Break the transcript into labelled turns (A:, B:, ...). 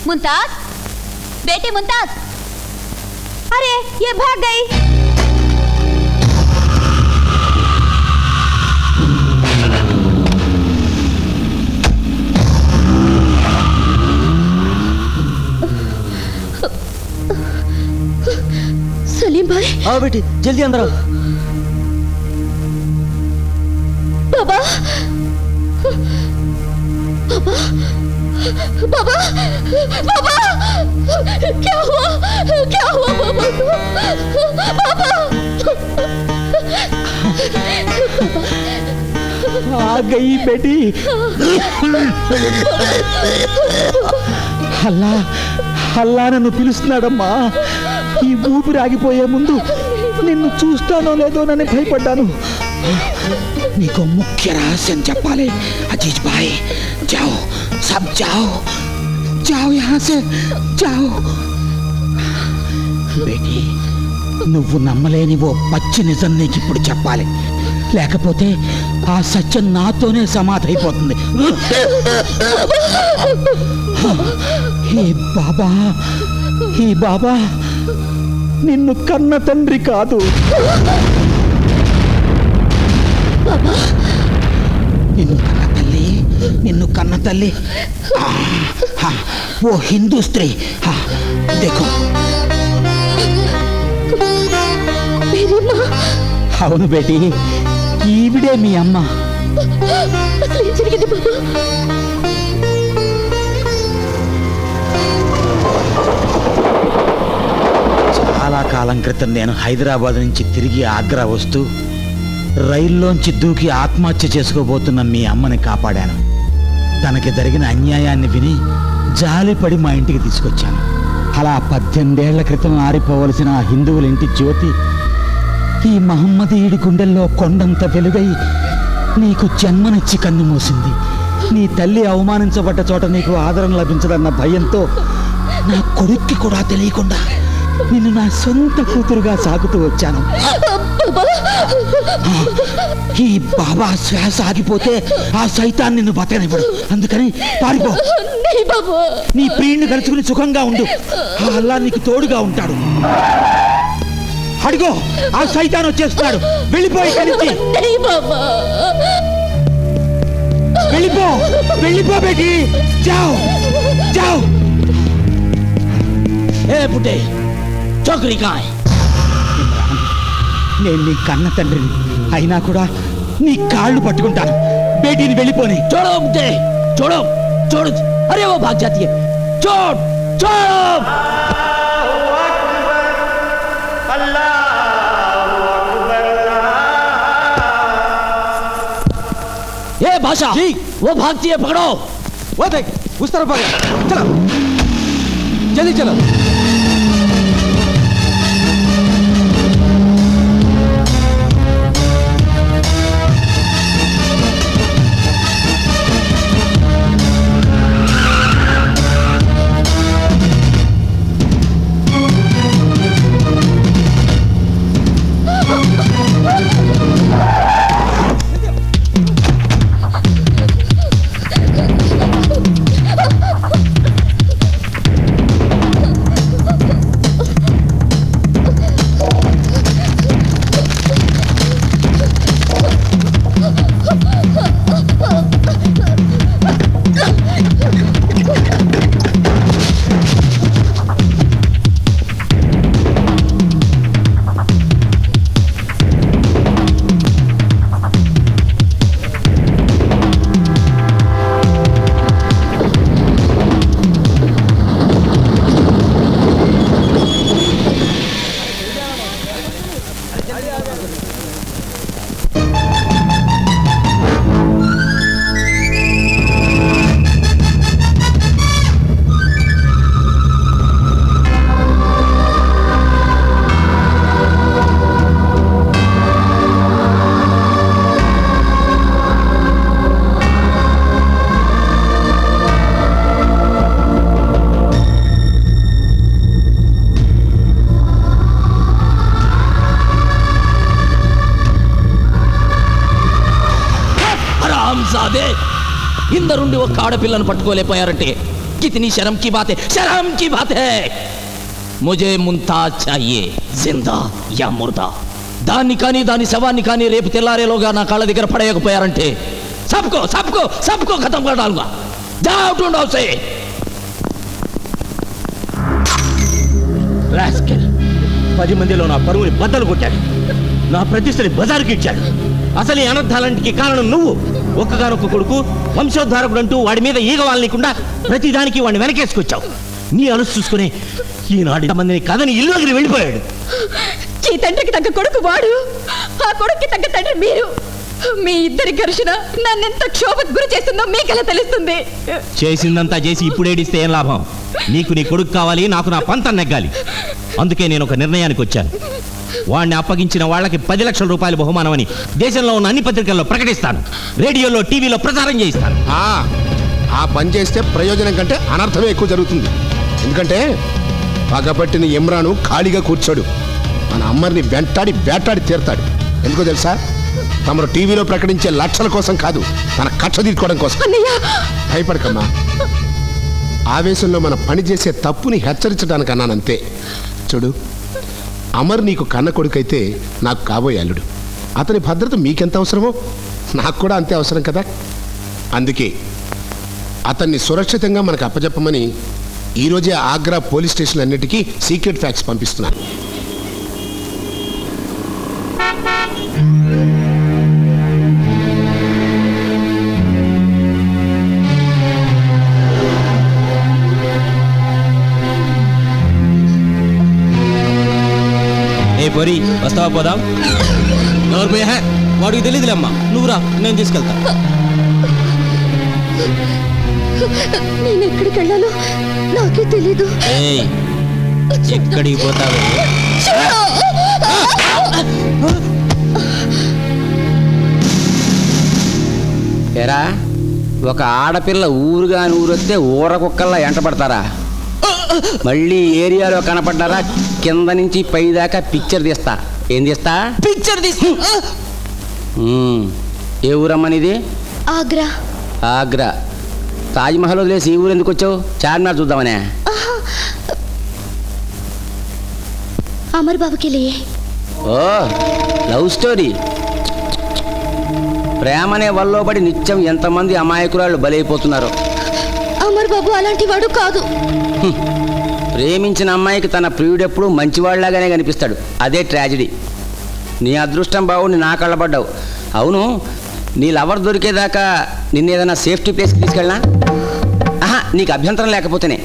A: मुमताज, बेटी मुमताज, अरे ये भाग गई। सलीम भाई,
B: आओ बेटी, जल्दी अंदर आओ।
A: बाबा, बाबा, बाबा, बाबा, क्या हुआ बाबा को? बाबा,
B: आ गई बेटी। అల్లా అల్లా నన్ను పిలుస్తున్నాడమ్మా. ఈ ఊపిరి ఆగిపోయే ముందు నిన్ను చూస్తానో లేదో నన్ను భయపడ్డాను. నీకు ముఖ్య రహస్యం చెప్పాలి అజీజ్ భాయ్. जाओ सब जाओ जाओ यहाँ से जाओ. బేటీ, నువ్వు నమ్మలేని ఓ పచ్చి నిజం నీకు ఇప్పుడు చెప్పాలి. లేకపోతే ఆ సత్యం నాతోనే సమాధైపోతుంది. ఈ బాబా నిన్ను కన్న తండ్రి కాదు. నిన్ను కన్న తల్లి ఓ హిందూ స్త్రీ. देखो, అవును బేటీ, ఈవిడే మీ అమ్మ. చాలా కాలం క్రితం నేను హైదరాబాద్ నుంచి తిరిగి ఆగ్రా వస్తూ రైల్లోంచి దూకి ఆత్మహత్య చేసుకోబోతున్న మీ అమ్మని కాపాడాను. తనకి జరిగిన అన్యాయాన్ని విని జాలిపడి మా ఇంటికి తీసుకొచ్చాను. అలా 18 ఏళ్ల క్రితం ఆరిపోవలసిన ఆ హిందువుల ఇంటి జ్యోతి ఈ మహమ్మదీయుడి గుండెల్లో కొండంత వెలుగై నీకు జన్మనిచ్చి కన్ను మూసింది. నీ తల్లి అవమానించబడ్డ చోట నీకు ఆదరణ లభించదన్న భయంతో నా కొడుక్కి కూడా తెలియకుండా నిన్ను నా సొంత కూతురుగా సాగుతూ వచ్చాను. ఈ బాబా శ్వాస ఆగిపోతే ఆ సైతాన్ని నిన్ను బతకనివ్వడు. అందుకని పారిపో. నీ ప్రియుణ్ణి కలుసుకుని సుఖంగా ఉండు. ఆ అల్లా నీకు తోడుగా ఉంటాడు. అడిగో, ఆ సైతాన్ వచ్చేస్తున్నాడు. వెళ్ళిపోయి కలిసి వెళ్ళిపో బేటీ. జాओ జాओ. ఏ పుట్టే చోకరీ కాయ్. నేను నీ కన్న తండ్రిని అయినా కూడా నీ కాళ్ళు పట్టుకుంటాను. బేటీని వెళ్ళిపోని. చూడో బుట్టే, చూడో చూడు. అరే ఓ భాగ్ జాతీ హై. చూడ్ చూడ్. ये भाषा जी, वो भागती है, पकड़ो. वो देख, उस तरफ भाग. चलो जल्दी चलो.
C: ఇందరుండి ఒక ఆడపిల్లను పట్టుకోలేకపోయారంటే कितनी शर्म की बात है, शर्म की बात है। मुझे मुमताज चाहिए, जिंदा या मुर्दा। దాన్ని కానీ దాని శవాన్ని కానీ రేపు తెల్లారేలోగా నా కాళ్ళ దగ్గర పడేయకపోయారంటే సబ్కో సబ్కో సబ్కో ఖతం కర్ డాలుగా. जाओ ढूंढो उसे। రాస్కెల్ 10 మందిలో నా పరువుని బద్దలు కొట్టాడు, నా ప్రతిష్టని బజారుకి ఇచ్చాడు. అసలు ఈ అనర్థాలంటికి కారణం నువ్వు. ఒక్కగానొక్క కొడుకు, వంశోద్ధారకుడు అంటూ వాడి మీద ఈగ వాలనీయకుండా ప్రతిదానికి వాడిని వెనకేసుకొచ్చావు. నీ అలుసు చూసుకుని ఈనాడు మందిని కథని ఇల్లు దగ్గర వెళ్ళిపోయాడు.
A: ఈ తండ్రికి తగ్గ కొడుకు వాడు, ఆ కొడుక్కి తగ్గ తండ్రి మీరు. మీ ఇద్దరి ఘర్షణ నన్నెంత క్షోభకు గురి చేస్తుందో మీకెలా తెలుస్తుంది?
C: చేసిందంతా చేసి ఇప్పుడు ఏడిస్తే ఏం లాభం? నీకు నీ కొడుకు కావాలి, నాకు నా పంతం నెగ్గాలి. అందుకే నేను ఒక నిర్ణయానికి వచ్చాను. వాడిని అప్పగించిన వాళ్ళకి 10 లక్షల రూపాయలు బహుమానమని దేశంలో ఉన్న అన్ని పత్రికల్లో ప్రకటిస్తాను, రేడియోలో టీవీలో ప్రచారం చేయిస్తాను.
D: ఆ పని చేస్తే ప్రయోజనం కంటే అనర్థమే ఎక్కువ జరుగుతుంది. ఎందుకంటే పగబట్టిన ఇమ్రాను ఖాళీగా కూర్చోడు, మన అమ్మర్ని వెంటాడి వేటాడి తీరుతాడు. ఎందుకో తెలుసా? తమరు టీవీలో ప్రకటించే లక్షల కోసం కాదు, తన కక్ష తీర్చుకోవడం కోసం. భయపడకమ్మా, ఆవేశంలో మన పని చేసే తప్పుని హెచ్చరించడానికి అన్నానంతే. చూడు, అమర్ నీకు కన్న కొడుకైతే నాకు కాబోయే అల్లుడు. అతని భద్రత మీకెంత అవసరమో నాకు కూడా అంతే అవసరం కదా. అందుకే అతన్ని సురక్షితంగా మనకు అప్పచెప్పమని ఈరోజే ఆగ్రా పోలీస్ స్టేషన్ అన్నిటికీ సీక్రెట్ ఫ్యాక్స్ పంపిస్తున్నాను.
C: ఏ పొరి, వస్తావా? పోదాం. ఎవరు పోయా? వాడికి తెలియదులే అమ్మా, నువ్వురా, నేను తీసుకెళ్తా.
A: నేను ఎక్కడికి వెళ్ళాలో నాకే తెలీదు.
C: ఏయ్, ఎక్కడికి పోతావే?
E: ఎరా, ఒక ఆడపిల్ల ఊరుగాని ఊరొస్తే ఊర కుక్కల్లా ఎంటపడతారా? మళ్ళీ ఏరియాలో కనపడ్డారా కింద నుంచి పై దాకా పిక్చర్ తీస్తా. ఏం తీస్తా?
C: పిక్చర్ తీసి.
E: ఏ ఊరమ్మనిది?
A: ఆగ్రా.
E: ఆగ్రా. తాజ్మహల్ వదిలేసి ఈ ఊరు ఎందుకు వచ్చావు? చార్మినార్ చూద్దామనే.
A: అమర్ బాబుకి లే.
E: ఓ, లవ్ స్టోరీ. ప్రేమనే వల్లో పడి నిత్యం ఎంతమంది అమాయకురాళ్ళు బలైపోతున్నారు.
A: అమర్ బాబు అలాంటి వాడు కాదు.
E: ప్రేమించిన అమ్మాయికి తన ప్రియుడెప్పుడు మంచివాళ్లాగానే కనిపిస్తాడు. అదే ట్రాజడీ. నీ అదృష్టం బాగుండి నా కళ్ళబడ్డావు. అవును, నీ లవర్ దొరికేదాకా నిన్నేదైనా సేఫ్టీ ప్లేస్కి తీసుకెళ్ళనా? నీకు అభ్యంతరం లేకపోతేనే.